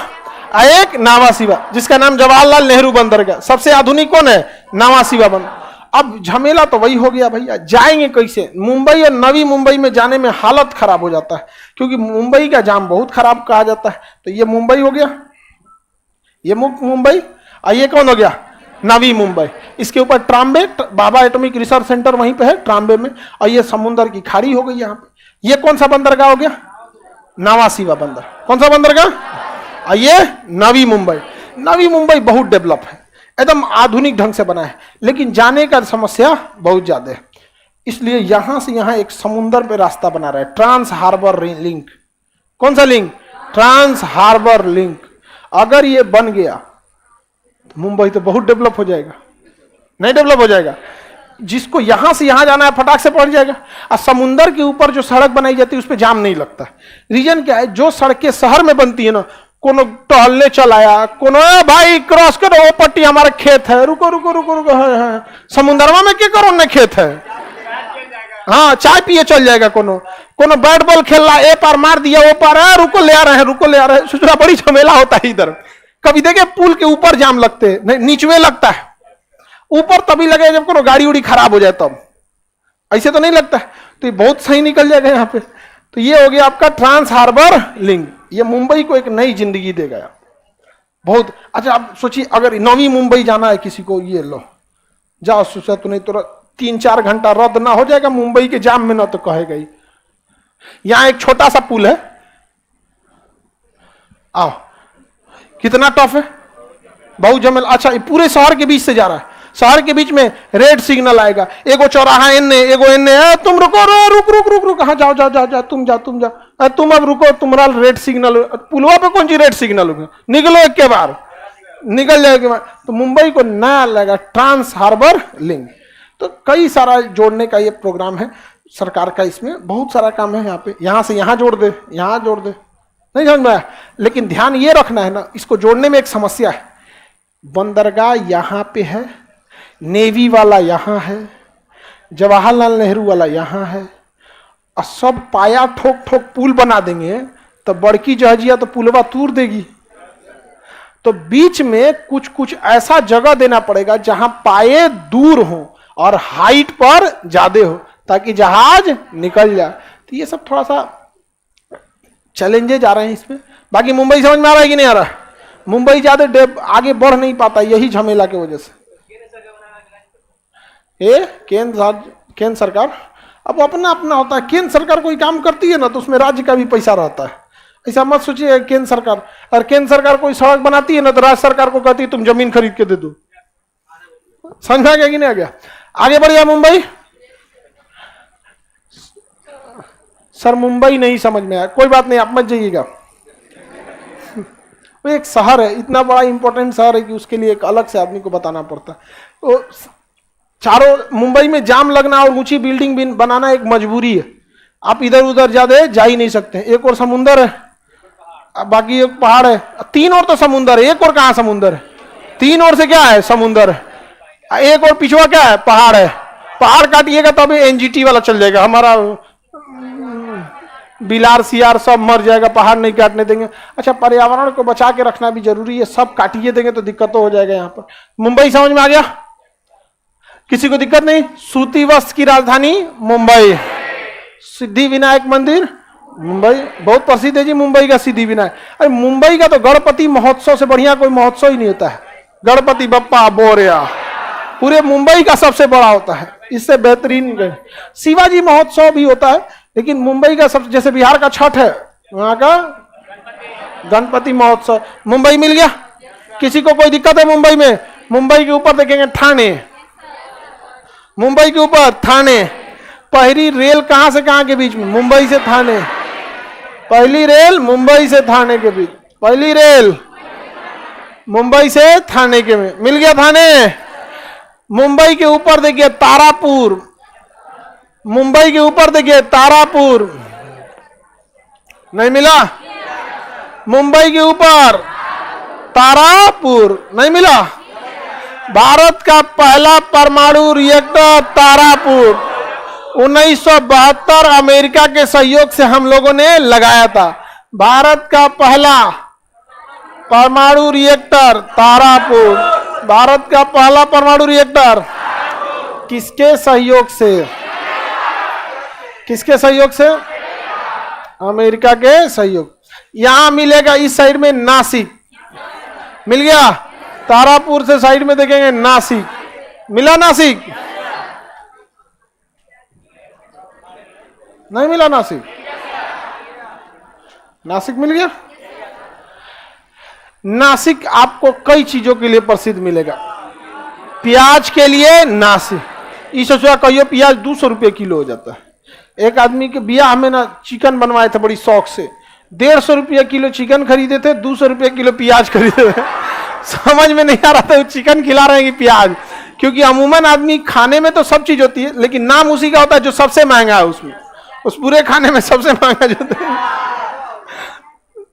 और एक नावा सीवा, जिसका नाम जवाहरलाल नेहरू बंदरगाह। सबसे आधुनिक कौन है? नावा सीवा बंदरगाह। अब झमेला तो वही हो गया भैया, जाएंगे कैसे? मुंबई और नवी मुंबई में जाने में हालत खराब हो जाता है, क्योंकि मुंबई का जाम बहुत खराब कहा जाता है। तो ये मुंबई हो गया, ये मुंबई, और ये कौन हो गया? नवी मुंबई। इसके ऊपर ट्राम्बे, बाबा एटॉमिक रिसर्च सेंटर वहीं पे है ट्राम्बे में, और ये समुद्र की खाड़ी हो गई यहाँ पे। ये कौन सा बंदरगाह हो गया? नावा सीवा बंदर। कौन सा बंदरगाह? और ये नवी मुंबई। नवी मुंबई बहुत डेवलप है, एकदम आधुनिक ढंग से बना है, लेकिन जाने का समस्या बहुत ज्यादा है। इसलिए यहां से यहां एक समुद्र पे रास्ता बना रहा है, ट्रांस हार्बर लिंक। कौन सा लिंक? Trans harbour link. अगर ये बन गया तो मुंबई तो बहुत डेवलप हो जाएगा। नहीं डेवलप हो जाएगा? जिसको यहां से यहां जाना है फटाक से पहुंच जाएगा। और समुद्र के ऊपर जो सड़क बनाई जाती है उस पर जाम नहीं लगता। रीजन क्या है? जो सड़कें शहर में बनती है ना, कोनो टहलने चल आया, कोनो भाई क्रॉस करो, वो पट्टी हमारा खेत है, रुको रुको रुको रुको, है। समुद्रमा में क्या करो न खेत है, हाँ चाय पिए चल जाएगा। कोनो कोनो बैट बॉल खेल रहा, ए पार मार दिया, वो पार है, रुको ले आ रहे हैं, रुको ले आ रहे हैं। सोचना बड़ी झमेला होता है इधर। कभी देखे पुल के ऊपर जाम लगते नहीं, नीचवे लगता है। ऊपर तभी लगे जब कोनो गाड़ी उड़ी खराब हो जाए तब, ऐसे तो नहीं लगता है। तो ये बहुत सही निकल जाएगा यहाँ पे। तो ये हो गया आपका ट्रांस हार्बर लिंक। ये मुंबई को एक नई जिंदगी देगा बहुत। अच्छा आप सोचिए, अगर नवी मुंबई जाना है किसी को, ये लो जाओ, सोचा तो नहीं तो 3-4 घंटा रद्द ना हो जाएगा मुंबई के जाम में, ना तो कहेगा ही। यहां एक छोटा सा पुल है, आओ, कितना टफ है, बहुत जमेल। अच्छा ये पूरे शहर के बीच से जा रहा है, शहर के बीच में रेड सिग्नल आएगा, एगो चौराहा एन्ने एगो एन्ने, तुम रुको, रुक रुक रुक रुक, हाँ जाओ जाओ जाओ जाओ, तुम जाओ तुम जाओ, तुम अब रुको, तुम्हारा रेड सिग्नल। पुलवा पे कौन सी रेड सिग्नल होगा? निकलो एक के बार, निकल जाएगा। तो मुंबई को नया लगा ट्रांस हार्बर लिंक। तो कई सारा जोड़ने का ये प्रोग्राम है सरकार का, इसमें बहुत सारा काम है। यहाँ पे यहाँ से यहाँ जोड़ दे, यहाँ जोड़ दे, नहीं समझ में आया। लेकिन ध्यान ये रखना है ना, इसको जोड़ने में एक समस्या है। बंदरगाह यहाँ पे है, नेवी वाला यहाँ है, जवाहरलाल नेहरू वाला यहाँ है, और सब पाया ठोक ठोक पुल बना देंगे तो बड़की जहाजिया तो पुलवा तूर देगी। तो बीच में कुछ कुछ ऐसा जगह देना पड़ेगा जहां पाए दूर हो और हाइट पर ज्यादा हो, ताकि जहाज निकल जाए। तो ये सब थोड़ा सा चैलेंजेज आ रहे हैं इसमें। बाकी मुंबई समझ में आ रहा है कि नहीं आ रहा? मुंबई ज्यादा आगे बढ़ नहीं पाता यही झमेला की वजह से। केंद्र सरकार अब अपना अपना होता है। केंद्र सरकार कोई काम करती है ना तो उसमें राज्य का भी पैसा रहता है। ऐसा मत सोचिए केंद्र सरकार, और केंद्र सरकार कोई सड़क बनाती है ना तो राज्य सरकार को कहती है तुम जमीन खरीद के दे दो। समझ में आ गया कि नहीं आ गया? आगे बढ़ गया मुंबई। सर मुंबई नहीं समझ में आया, कोई बात नहीं, आप मत जाइएगा। वो एक शहर है, इतना बड़ा इंपॉर्टेंट शहर है कि उसके लिए एक अलग से आदमी को बताना पड़ता है। तो चारों मुंबई में जाम लगना और ऊंची बिल्डिंग बनाना एक मजबूरी है। आप इधर उधर ज्यादा जा ही नहीं सकते। एक और समुंदर है, बाकी एक पहाड़ है, तीन और तो समुंदर है, एक और कहां समुंदर है? तीन और से क्या है? समुंदर है। एक और पिछवा क्या है? पहाड़ है। पहाड़ काटिएगा तब एनजीटी वाला चल जाएगा, हमारा बिलार सियार सब मर जाएगा, पहाड़ नहीं काटने देंगे। अच्छा, पर्यावरण को बचा के रखना भी जरूरी है, सब काटिए देंगे तो दिक्कत हो जाएगा। यहाँ पर मुंबई समझ में आ गया? किसी को दिक्कत नहीं? सूती वस्त्र की राजधानी मुंबई, सिद्धि विनायक मंदिर मुंबई बहुत प्रसिद्ध है जी। मुंबई का सिद्धि विनायक, अरे मुंबई का तो गणपति महोत्सव से बढ़िया कोई महोत्सव ही नहीं होता है। गणपति बप्पा बोरिया पूरे मुंबई का सबसे बड़ा होता है, इससे बेहतरीन शिवाजी महोत्सव भी होता है, लेकिन मुंबई का सब, जैसे बिहार का छठ है, वहां का गणपति महोत्सव। मुंबई मिल गया? किसी को कोई दिक्कत है मुंबई में? मुंबई के ऊपर देखेंगे ठाणे, मुंबई के ऊपर थाने। पहली रेल कहां से कहां के बीच में? मुंबई से थाने। पहली रेल मुंबई से थाने के बीच, पहली रेल मुंबई से थाने के में मिल गया थाने। मुंबई के ऊपर देखिए तारापुर, मुंबई के ऊपर देखिए तारापुर, नहीं मिला? मुंबई के ऊपर तारापुर नहीं मिला? भारत का पहला परमाणु रिएक्टर तारापुर 1972 अमेरिका के सहयोग से हम लोगों ने लगाया था। भारत का पहला परमाणु रिएक्टर तारापुर, भारत का पहला परमाणु रिएक्टर किसके सहयोग से? किसके सहयोग से? अमेरिका के सहयोग। यहां मिलेगा इस साइड में नासिक, मिल गया? तारापुर से साइड में देखेंगे नासिक, मिला? नासिक नहीं मिला? नासिक, नासिक मिल गया? नासिक आपको कई चीजों के लिए प्रसिद्ध मिलेगा। प्याज के लिए नासिक, इस सोचा कहियो प्याज 200 रुपये किलो हो जाता है। एक आदमी के ब्याह में ना चिकन बनवाए थे बड़ी शौक से, 150 रुपये किलो चिकन खरीदे थे, 200 रुपये किलो प्याज खरीदे थे। समझ में नहीं आ रहा था वो चिकन खिला रहे हैं कि प्याज, क्योंकि अमूमन आदमी खाने में तो सब चीज होती है, लेकिन नाम उसी का होता है जो सबसे महंगा है उसमें, उस पूरे खाने में सबसे महंगा जो है।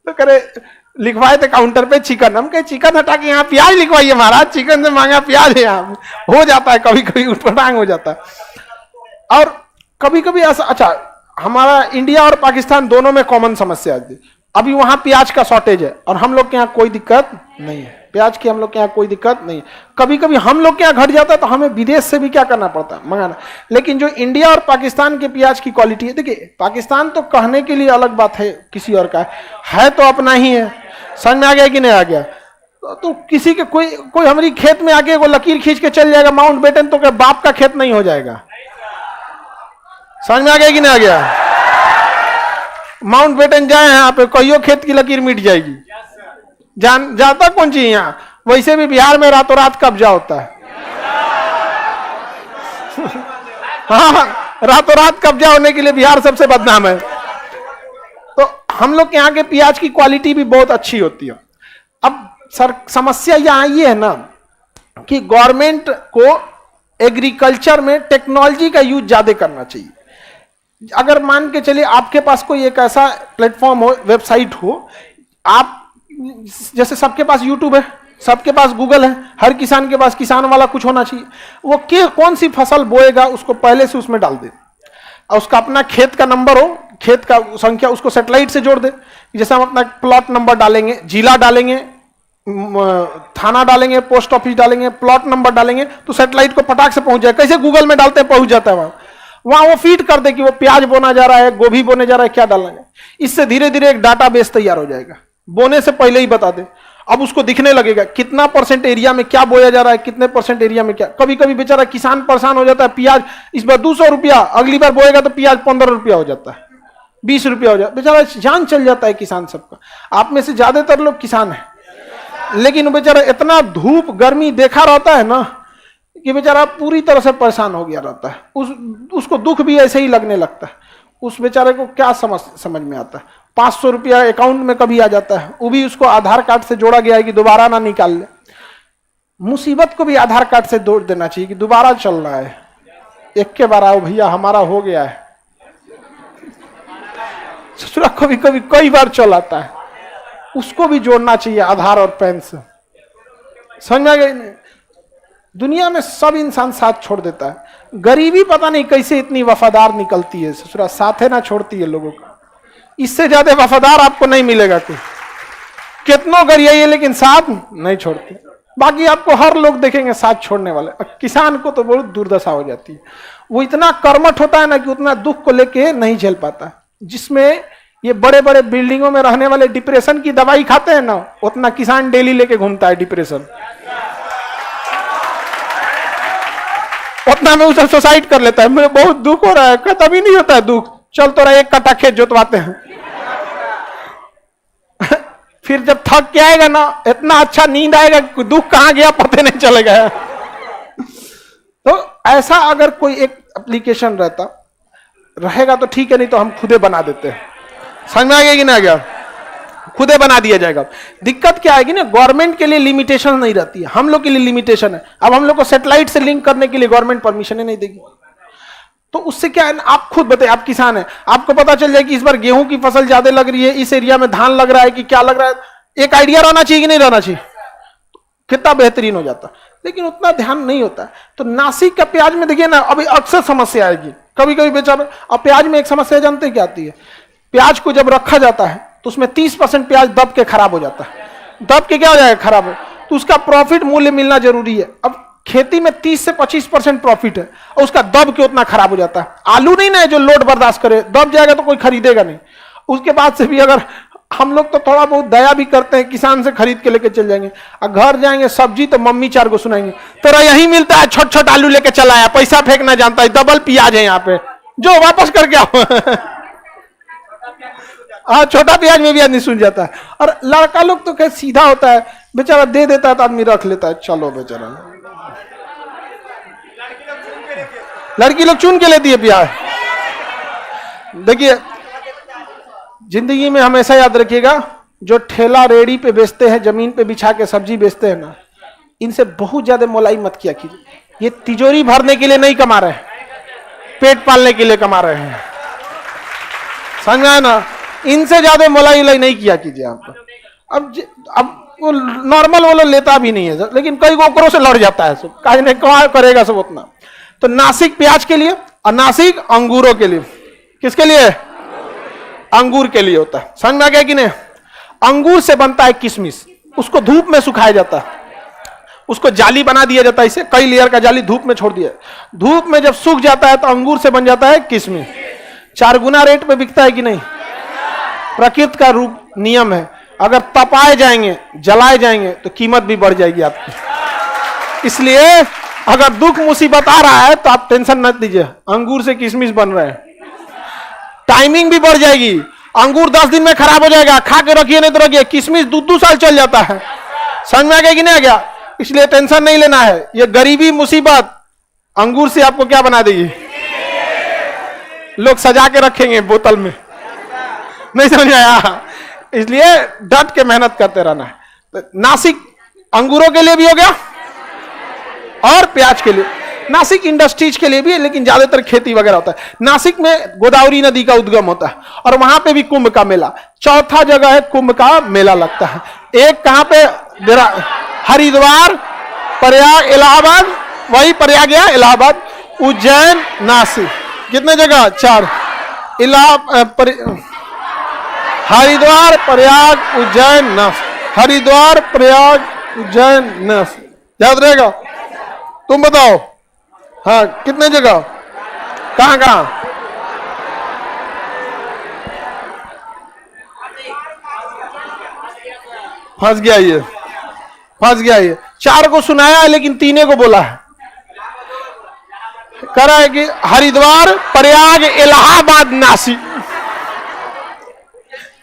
तो करे लिखवाए थे काउंटर पे चिकन, हम कहे चिकन हटा के यहाँ प्याज लिखवाइए महाराज, चिकन से महंगा प्याज है यहाँ। हो जाता है कभी कभी उठपटांग हो जाता है। और कभी कभी ऐसा, अच्छा हमारा इंडिया और पाकिस्तान दोनों में कॉमन समस्या है, अभी वहां प्याज का शॉर्टेज है और हम लोग के यहाँ कोई दिक्कत नहीं है, प्याज की हम लोग के यहाँ कोई दिक्कत नहीं है। कभी कभी हम लोग के यहाँ घट जाता है तो हमें विदेश से भी क्या करना पड़ता है? मंगाना। लेकिन जो इंडिया और पाकिस्तान के प्याज की क्वालिटी है, देखिए पाकिस्तान तो कहने के लिए अलग बात है, किसी और का है तो अपना ही है। समझ में आ गया कि नहीं आ गया? तो किसी के कोई हमारी खेत में आके वो लकीर खींच के चल जाएगा माउंट बेटन, तो क्या बाप का खेत नहीं हो जाएगा? समझ में आ गया कि नहीं आ गया? माउंट बेटन जाए यहाँ पे, कहियो खेत की लकीर मिट जाएगी। जाता कौन चीज यहाँ? वैसे भी बिहार में रातों रात कब्जा होता है। हाँ, रातों रात कब्जा होने के लिए बिहार सबसे बदनाम है। तो हम लोग के यहाँ के प्याज की क्वालिटी भी बहुत अच्छी होती है। अब सर समस्या यहाँ ये है ना कि गवर्नमेंट को एग्रीकल्चर में टेक्नोलॉजी का यूज ज्यादा करना चाहिए। अगर मान के चलिए आपके पास कोई एक ऐसा प्लेटफॉर्म हो, वेबसाइट हो, आप जैसे सबके पास यूट्यूब है, सबके पास गूगल है, हर किसान के पास किसान वाला कुछ होना चाहिए। वो कौन सी फसल बोएगा उसको पहले से उसमें डाल दे, और उसका अपना खेत का नंबर हो, खेत का संख्या, उसको सैटेलाइट से जोड़ दे। जैसे हम अपना प्लॉट नंबर डालेंगे, जिला डालेंगे, थाना डालेंगे, पोस्ट ऑफिस डालेंगे, प्लॉट नंबर डालेंगे, तो सैटेलाइट को फटाक से पहुंच जाए। कैसे गूगल में डालते हैं पहुंच जाता है वहां वो फीड कर दे कि वो प्याज बोना जा रहा है, गोभी बोने जा रहा है, क्या डालना है। इससे धीरे धीरे एक डाटा बेस तैयार हो जाएगा, बोने से पहले ही बता दे। अब उसको दिखने लगेगा कितना परसेंट एरिया में क्या बोया जा रहा है, कितने परसेंट एरिया में क्या। कभी कभी बेचारा किसान परेशान हो जाता है, प्याज इस बार 200 रुपया, अगली बार बोएगा तो प्याज 15 रुपया हो जाता है, 20 रुपया हो जाता है, बेचारा जान चल जाता है किसान सबका। आप में से ज्यादातर लोग किसान है, लेकिन बेचारा इतना धूप गर्मी देखा रहता है ना कि बेचारा पूरी तरह से परेशान हो गया रहता है। उसको दुख भी ऐसे ही लगने लगता है। उस बेचारे को क्या समझ में आता है। 500 रुपया अकाउंट में कभी आ जाता है, वो भी उसको आधार कार्ड से जोड़ा गया है कि दोबारा ना निकाल ले। मुसीबत को भी आधार कार्ड से जोड़ देना चाहिए कि दोबारा चल रहा है, एक के बार आओ भैया हमारा हो गया है। ससुरा कभी कभी कई बार चल आता है, उसको भी जोड़ना चाहिए आधार और पैन से। समझ में आ गई? दुनिया में सब इंसान साथ छोड़ देता है, गरीबी पता नहीं कैसे इतनी वफादार निकलती है। ससुरा साथे ना छोड़ती है लोगों का, इससे ज्यादा वफादार आपको नहीं मिलेगा कोई। कितनों गरियाइए लेकिन साथ नहीं छोड़ते। बाकी आपको हर लोग देखेंगे साथ छोड़ने वाले। किसान को तो बहुत दुर्दशा हो जाती है, वो इतना कर्मठ होता है ना कि उतना दुख को लेके नहीं झेल पाता। जिसमें ये बड़े बड़े बिल्डिंगों में रहने वाले डिप्रेशन की दवाई खाते हैं ना, उतना किसान डेली लेके घूमता है डिप्रेशन, उतना में उसे सुसाइड कर लेता है। मुझे बहुत दुख हो रहा है, कहता भी नहीं होता है दुख, चल तो रहा एक कटा खेत जोतवाते हैं। फिर जब थक के आएगा ना, इतना अच्छा नींद आएगा, दुख कहां गया पता नहीं चलेगा। तो ऐसा अगर कोई एक एप्लीकेशन रहेगा तो ठीक है, नहीं तो हम खुदे बना देते हैं। समझ में आ गया कि ना आ गया? खुदे बना दिया जाएगा। दिक्कत क्या आएगी ना, गवर्नमेंट के लिए लिमिटेशन नहीं रहती है, हम लोग के लिए लिमिटेशन है। अब हम लोग को सैटेलाइट से लिंक करने के लिए गवर्नमेंट परमिशन ही नहीं देगी। तो उससे क्या है, आप खुद बताइए, आप किसान हैं, आपको पता चल जाए कि इस बार गेहूं की फसल ज्यादा लग रही है, इस एरिया में धान लग रहा है कि क्या लग रहा है। एक आइडिया रहना चाहिए कि नहीं रहना चाहिए, कितना बेहतरीन हो जाता। लेकिन उतना ध्यान नहीं होता। तो नासिक का प्याज में देखिए ना, अभी अक्सर समस्या आएगी कभी कभी बेचारा। अब प्याज में एक समस्या जानते क्या आती है, प्याज को जब रखा जाता है तो उसमें 30% प्याज दब के खराब हो जाता है। दब के क्या हो जाएगा, खराब हो, तो उसका प्रॉफिट मूल्य मिलना जरूरी है। अब खेती में 30 से 25% प्रॉफिट है और उसका दब के उतना खराब हो जाता है। आलू नहीं ना है जो लोड बर्दाश्त करे, दब जाएगा तो कोई खरीदेगा नहीं। उसके बाद से भी अगर हम लोग तो थोड़ा बहुत दया भी करते हैं, किसान से खरीद के लेके चल जाएंगे, और घर जाएंगे सब्जी तो मम्मी 4 को सुनाएंगे, तेरा यही मिलता है, छोट छोट आलू लेके चला आया, पैसा फेंकना जानता है, डबल प्याज है यहाँ पे, जो वापस करके आओ। हाँ, छोटा प्याज में भी आदमी सुन जाता है। और लड़का लोग तो क्या सीधा होता है, बेचारा दे देता है तो आदमी रख लेता है, चलो बेचारा। लड़की लोग चुन के लेती है प्याज। देखिए, जिंदगी में हमेशा याद रखिएगा, जो ठेला रेड़ी पे बेचते हैं, जमीन पे बिछा के सब्जी बेचते हैं ना, इनसे बहुत ज्यादा मोलाई मत किया कीजिए। ये तिजोरी भरने के लिए नहीं कमा रहे हैं, पेट पालने के लिए कमा रहे हैं। समझ में आया ना? इनसे ज्यादा मोलाई नहीं किया कीजिए आप। अब वो नॉर्मल वो लेता भी नहीं है, लेकिन कई गोकरों से लड़ जाता है सब, काहे नहीं करेगा सब उतना। तो नासिक प्याज के लिए और नासिक अंगूरों के लिए। किसके लिए? अंगूर के लिए होता है। समझ में आ गया कि नहीं? अंगूर से बनता है किशमिश, उसको धूप में सुखाया जाता है, उसको जाली बना दिया जाता है, इसे कई लेयर का जाली धूप में छोड़ दिया। धूप में जब सूख जाता है तो अंगूर से बन जाता है किशमिश। 4 गुना रेट पे बिकता है कि नहीं? प्रकृति का रूप नियम है, अगर तपाए जाएंगे, जलाए जाएंगे तो कीमत भी बढ़ जाएगी आपकी। इसलिए अगर दुख मुसीबत आ रहा है तो आप टेंशन मत लीजिए, अंगूर से किशमिश बन रहे हैं, टाइमिंग भी बढ़ जाएगी। अंगूर 10 दिन में खराब हो जाएगा, खा के रखिए नहीं तो रखिए। किशमिश 2-2 साल चल जाता है। समझ में आ गया कि नहीं आ गया? इसलिए टेंशन नहीं लेना है। ये गरीबी मुसीबत अंगूर से आपको क्या बना देगी, लोग सजा के रखेंगे बोतल में। नहीं समझ आया? इसलिए डट के मेहनत करते रहना है। तो नासिक अंगूरों के लिए भी हो गया और प्याज के लिए। नासिक इंडस्ट्रीज के लिए भी है, लेकिन ज्यादातर खेती वगैरह होता है। नासिक में गोदावरी नदी का उद्गम होता है और वहां पे भी कुंभ का मेला। चौथा जगह है कुंभ का मेला लगता है। एक कहां पे? हरिद्वार, प्रयाग, इलाहाबाद, वही प्रयाग या इलाहाबाद, उज्जैन, नासिक। कितने जगह? 4। हरिद्वार, प्रयाग, उज्जैन, नासिक। हरिद्वार, प्रयाग, उज्जैन, नासिक। याद रहेगा? तुम बताओ। हाँ, कितने जगह? कहां कहां? फंस गया ये, फंस गया ये। 4 को सुनाया है लेकिन 3 को बोला है। कह रहा है कि हरिद्वार, प्रयाग, इलाहाबाद, नासिक।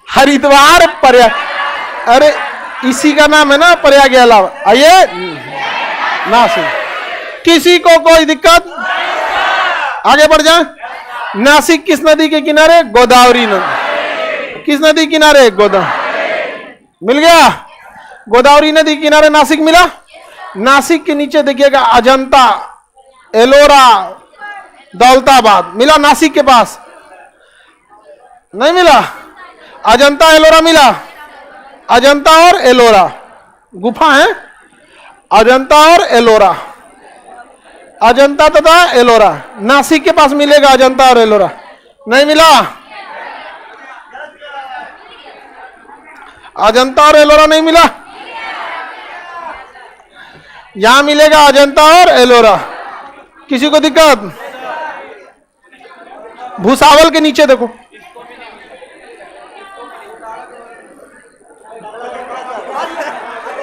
हरिद्वार, प्रयाग, अरे इसी का नाम है ना प्रयाग, इलाहाबाद। आइए, नासिक। किसी को कोई दिक्कत? आगे बढ़ जाए। नासिक किस नदी के किनारे? गोदावरी नदी। किस नदी किनारे? गोदावरी। मिल गया? गोदावरी नदी किनारे नासिक मिला। नासिक के नीचे देखिएगा अजंता, एलोरा, दौलताबाद। मिला नासिक के पास? नहीं मिला। अजंता एलोरा मिला। अजंता और एलोरा गुफा है। अजंता और एलोरा, अजंता तथा एलोरा। नासिक के पास मिलेगा अजंता और एलोरा? नहीं मिला। अजंता और एलोरा नहीं मिला। यहां मिलेगा अजंता और एलोरा। किसी को दिक्कत? भूसावल के नीचे देखो,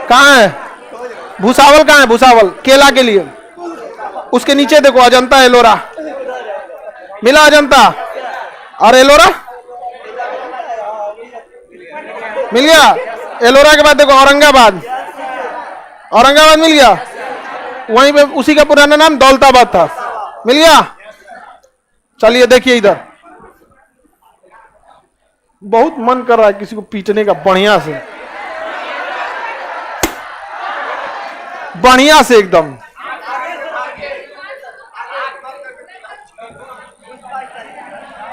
कहां है भूसावल? कहां है भूसावल? केला के लिए उसके नीचे देखो अजंता एलोरा। मिला अजंता और एलोरा? मिल गया। एलोरा के बाद देखो औरंगाबाद। औरंगाबाद मिल गया। वहीं पे उसी का पुराना नाम दौलताबाद था। मिल गया। चलिए देखिए इधर, बहुत मन कर रहा है किसी को पीटने का, बढ़िया से, बढ़िया से एकदम।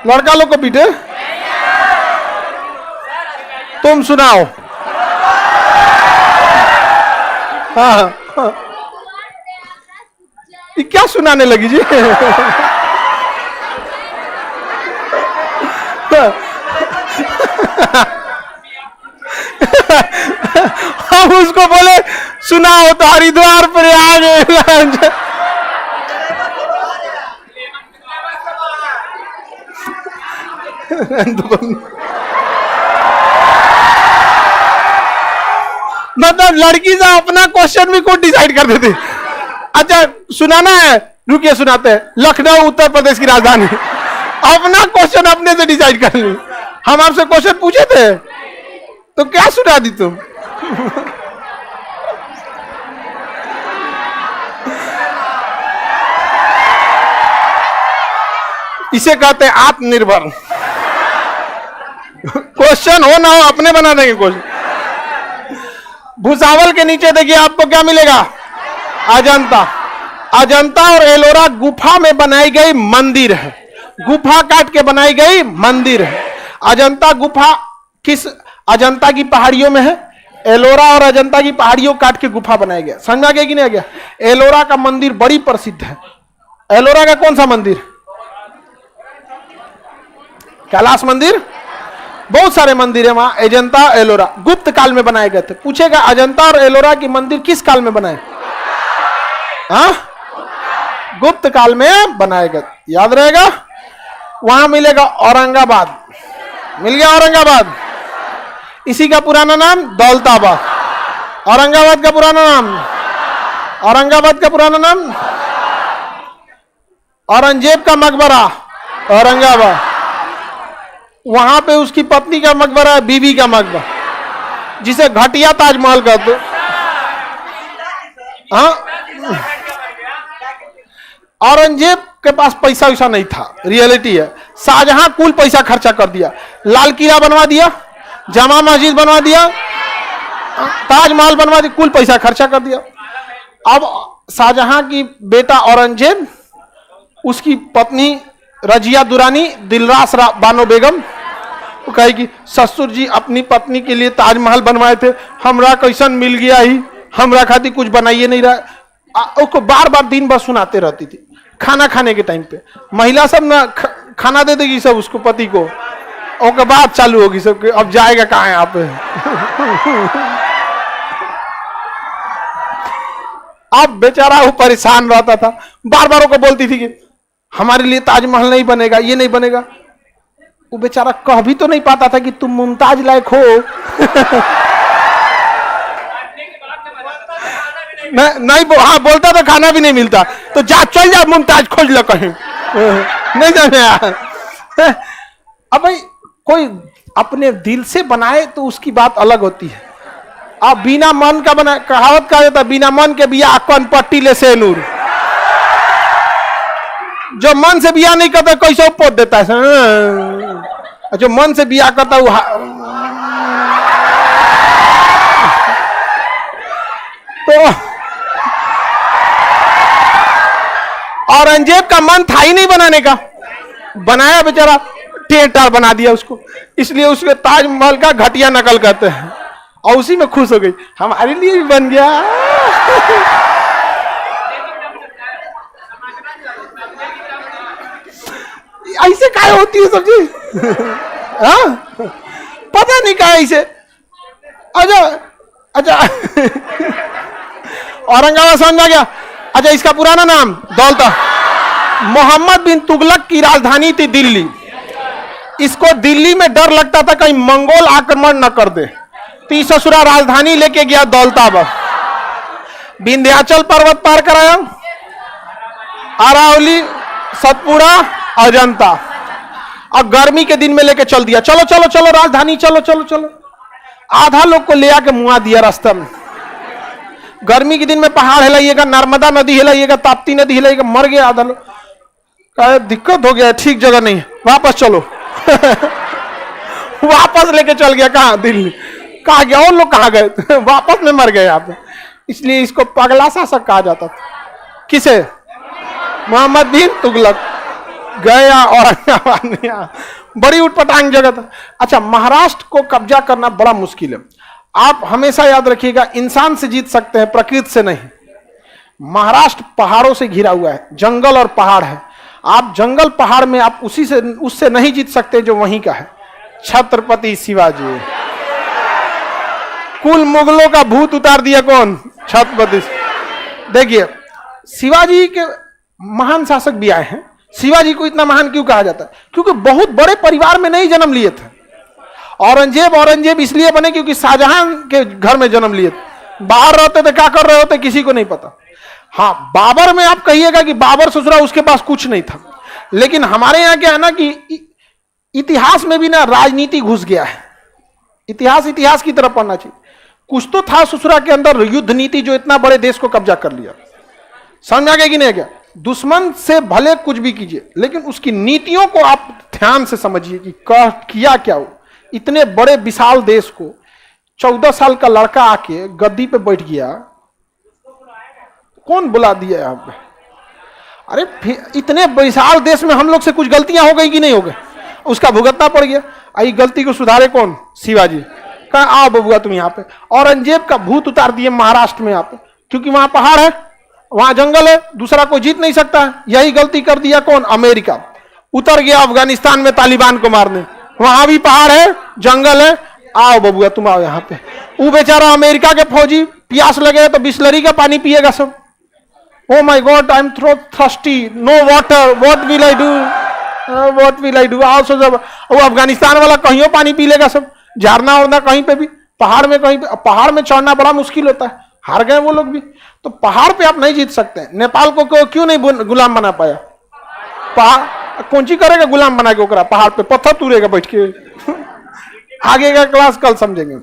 लड़का लोग को पीटे? तुम सुनाओ। हाँ, हाँ। ये क्या सुनाने लगी जी? हम उसको बोले सुनाओ तो हरिद्वार, प्रयाग, मतलब लड़की से अपना क्वेश्चन भी कोई डिसाइड कर देते। अच्छा सुनाना है, रुकिए सुनाते हैं। लखनऊ उत्तर प्रदेश की राजधानी। अपना क्वेश्चन अपने से डिसाइड कर ली। हम आपसे क्वेश्चन पूछे थे तो क्या सुना दी तुम? इसे कहते हैं आत्मनिर्भर। क्वेश्चन हो ना हो अपने बना देंगे क्वेश्चन। भूसावल के नीचे देखिए आपको क्या मिलेगा? अजंता। अजंता और एलोरा गुफा में बनाई गई मंदिर है। गुफा काट के बनाई गई मंदिर है। अजंता गुफा किस? अजंता की पहाड़ियों में है। एलोरा और अजंता की पहाड़ियों काट के गुफा बनाया गया। समझ आ गया कि नहीं आ गया? एलोरा का मंदिर बड़ी प्रसिद्ध है। एलोरा का कौन सा मंदिर? कैलाश मंदिर। बहुत सारे मंदिर है वहां। अजंता एलोरा गुप्त काल में बनाए गए थे। पूछेगा अजंता और एलोरा की मंदिर किस काल में बनाए? हाँ, गुप्त काल में बनाए गए। याद रहेगा। वहां मिलेगा औरंगाबाद। मिल गया औरंगाबाद। इसी का पुराना नाम दौलताबाद। औरंगाबाद का पुराना नाम, औरंगाबाद का पुराना नाम औरंगजेब का मकबरा औरंगाबाद। वहां पे उसकी पत्नी का मकबरा है, बीबी का मकबरा, जिसे घटिया ताजमहल कहते। हाँ, औरंगजेब के पास पैसा वैसा नहीं था, रियलिटी है। शाहजहां कुल पैसा खर्चा कर दिया। लाल किला बनवा दिया, जामा मस्जिद बनवा दिया, ताजमहल बनवा दी, कुल पैसा खर्चा कर दिया। अब शाहजहां की बेटा औरंगजेब, उसकी पत्नी रजिया दुरानी, दिलरास बानो बेगम, वो कहे कि ससुर जी अपनी पत्नी के लिए ताजमहल बनवाए थे, हमरा कैसन मिल गया ही, हमरा खातिर कुछ बनाइए नहीं रहा। उसको बार बार दिन भर सुनाते रहती थी। खाना खाने के टाइम पे महिला सब ना खाना दे देगी सब उसको, पति को, और बात चालू होगी सब, अब जाएगा कहाँ है आप। अब बेचारा वो परेशान रहता था, बार बार को बोलती थी कि हमारे लिए ताजमहल नहीं बनेगा, ये नहीं बनेगा। वो बेचारा कह भी तो नहीं पाता था कि तुम मुमताज लायक हो। नहीं हाँ बोलता तो खाना भी नहीं मिलता, तो जा चल जा मुमताज खोज लो कहीं। नहीं जाने। अब भाई कोई अपने दिल से बनाए तो उसकी बात अलग होती है। अब बिना मन का बना, कहावत कहा जाता है, बिना मन के बिया कौन पट्टी ले से नूर। जो मन से बिया नहीं करता कैसे पोत देता है, जो मन से बिया करता वो तो औरंगजेब का मन था ही नहीं बनाने का, बनाया बेचारा, टेंटार बना दिया उसको, इसलिए उसके ताजमहल का घटिया नकल करते हैं और उसी में खुश हो गई, हमारे लिए भी बन गया। ऐसे काय होती है सब्जी। हाँ पता नहीं क्या ऐसे। अच्छा अच्छा औरंगाबाद समझ आ गया। अच्छा इसका पुराना नाम दौलता। मोहम्मद बिन तुगलक की राजधानी थी दिल्ली। इसको दिल्ली में डर लगता था कहीं मंगोल आक्रमण न कर दे, तो इस ससुरा राजधानी लेके गया दौलताबाद। विंध्याचल पर्वत पार कराया, अरावली, सतपुड़ा, अजंता, और गर्मी के दिन में लेके चल दिया, चलो चलो चलो राजधानी चलो चलो चलो। आधा लोग को ले आके मुआ दिया रास्ता में। गर्मी के दिन में पहाड़ हिलाइएगा, नर्मदा नदी हिलाइएगा, ताप्ती नदी हिलाइएगा, मर गया आधा लोग। कहा दिक्कत हो गया, ठीक जगह नहीं है, वापस चलो। वापस लेके चल गया, कहा दिल्ली। कहा गया और लोग कहाँ गए? वापस में मर गए यहाँ पे। इसलिए इसको पगला शासक कहा जाता था। किसे? मोहम्मद बिन तुगलक। गया औरंगाबाद में, बड़ी उटपटांग जगह था। अच्छा महाराष्ट्र को कब्जा करना बड़ा मुश्किल है। आप हमेशा याद रखिएगा, इंसान से जीत सकते हैं, प्रकृति से नहीं। महाराष्ट्र पहाड़ों से घिरा हुआ है, जंगल और पहाड़ है। आप जंगल पहाड़ में आप उससे नहीं जीत सकते जो वहीं का है। छत्रपति शिवाजी। कुल मुगलों का भूत उतार दिया कौन? छत्रपति। देखिए शिवाजी के महान शासक भी आए हैं। शिवाजी को इतना महान क्यों कहा जाता है? क्योंकि बहुत बड़े परिवार में नहीं जन्म लिए थे। औरंगजेब इसलिए बने क्योंकि शाहजहां के घर में जन्म लिए थे। बाहर रहते थे, क्या कर रहे होते किसी को नहीं पता। हाँ बाबर में आप कहिएगा कि बाबर ससुरा उसके पास कुछ नहीं था, लेकिन हमारे यहाँ क्या है ना कि इतिहास में भी ना राजनीति घुस गया है। इतिहास की तरफ पढ़ना चाहिए। कुछ तो था ससुरा के अंदर युद्ध नीति जो इतना बड़े देश को कब्जा कर लिया। समझ आ गया कि नहीं क्या? दुश्मन से भले कुछ भी कीजिए, लेकिन उसकी नीतियों को आप ध्यान से समझिए कि किया क्या हो। इतने बड़े विशाल देश को 14 साल का लड़का आके गद्दी पे बैठ गया, कौन बुला दिया यहाँ पे? अरे इतने विशाल देश में हम लोग से कुछ गलतियां हो गई कि नहीं हो गई, उसका भुगतना पड़ गया। आई गलती को सुधारे कौन? शिवाजी। कहा आओ बबुआ तुम यहाँ पे। औरंगजेब का भूत उतार दिए महाराष्ट्र में यहाँ पे, क्योंकि वहां पहाड़ है, वहां जंगल है, दूसरा कोई जीत नहीं सकता है। यही गलती कर दिया कौन? अमेरिका। उतर गया अफगानिस्तान में तालिबान को मारने, वहां भी पहाड़ है, जंगल है, आओ बबुआ तुम आओ यहाँ पे। वो बेचारा अमेरिका के फौजी प्यास लगे तो बिस्लरी का पानी पिएगा सब। Oh my God I am throw thirsty, no water, what will I do, what will I do. आओ सो जब वो अफगानिस्तान वाला कहीं पानी पी लेगा सब, झरना उड़ना कहीं पे भी, पहाड़ में कहीं पे। पहाड़ में चढ़ना बड़ा मुश्किल होता है, हार गए वो लोग भी। तो पहाड़ पे आप नहीं जीत सकते। नेपाल को क्यों नहीं गुलाम बना पाया? पहाड़ कौन सी करेगा गुलाम बना के ओकरा? पहाड़ पे पत्थर तुरेगा बैठ के। आगे का क्लास कल समझेंगे।